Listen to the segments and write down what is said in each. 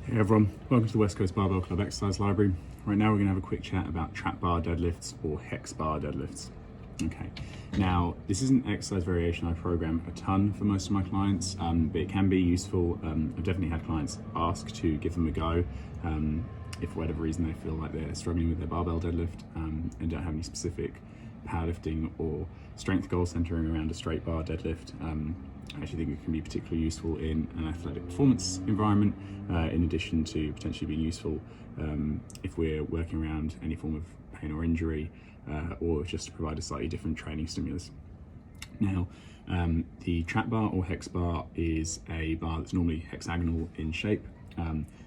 Hey everyone, welcome to the West Coast Barbell Club Exercise Library. Right now we're going to have a quick chat about trap bar deadlifts or hex bar deadlifts. Okay, now this is an exercise variation I program a ton for most of my clients, but it can be useful. I've definitely had clients ask to give them a go if for whatever reason they feel like they're struggling with their barbell deadlift and don't have any specific powerlifting or strength goals centering around a straight bar deadlift. I actually think it can be particularly useful in an athletic performance environment, in addition to potentially being useful if we're working around any form of pain or injury, or just to provide a slightly different training stimulus. Now, the trap bar or hex bar is a bar that's normally hexagonal in shape,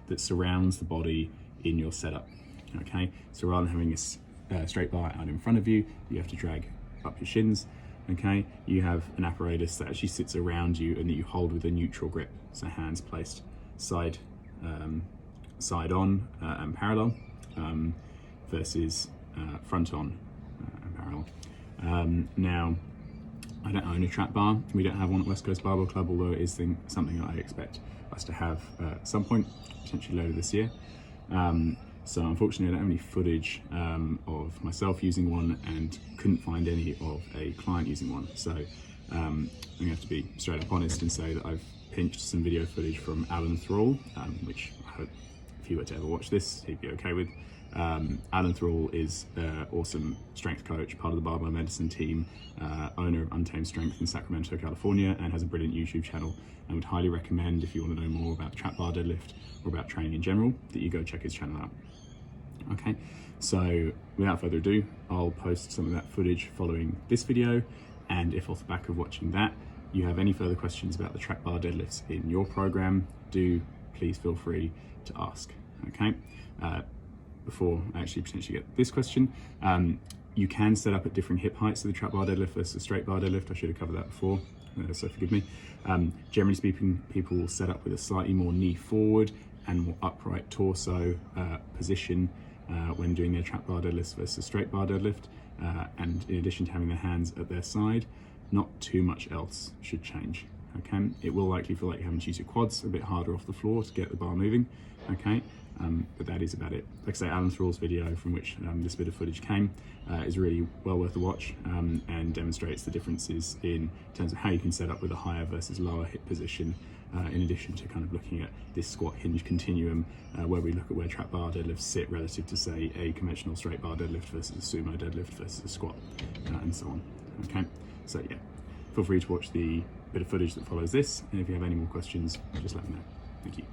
that surrounds the body in your setup. Okay, so rather than having a straight bar out in front of you, you have to drag up your shins. Okay, you have an apparatus that actually sits around you and that you hold with a neutral grip. So hands placed side on and parallel, versus front on and parallel. Now, I don't own a trap bar. We don't have one at West Coast Barbell Club, although it is something that I expect us to have at some point, potentially later this year. So unfortunately, I don't have any footage of myself using one and couldn't find any of a client using one. So I'm gonna have to be straight up honest and say that I've pinched some video footage from Alan Thrall, which I hope if he were to ever watch this, he'd be okay with. Alan Thrall is an awesome strength coach, part of the Barbell Medicine team, owner of Untamed Strength in Sacramento, California, and has a brilliant YouTube channel. And would highly recommend, if you want to know more about trap bar deadlift or about training in general, that you go check his channel out. Okay, so without further ado, I'll post some of that footage following this video, and if off the back of watching that you have any further questions about the trap bar deadlifts in your program, please feel free to ask. Okay, before I actually potentially get this question, you can set up at different hip heights of the trap bar deadlift versus straight bar deadlift. I should have covered that before, so forgive me. Generally speaking, people will set up with a slightly more knee forward and more upright torso position when doing their trap bar deadlifts versus straight bar deadlift. And in addition to having their hands at their side, not too much else should change. Okay, it will likely feel like you're having to use your quads a bit harder off the floor to get the bar moving. Okay, but that is about it. Like I say, Alan Thrall's video, from which this bit of footage came, is really well worth a watch, and demonstrates the differences in terms of how you can set up with a higher versus lower hip position, in addition to kind of looking at this squat hinge continuum, where we look at where trap bar deadlifts sit relative to, say, a conventional straight bar deadlift versus a sumo deadlift versus a squat, and so on. Okay, so yeah, feel free to watch the bit of footage that follows this, and if you have any more questions, just let me know. Thank you.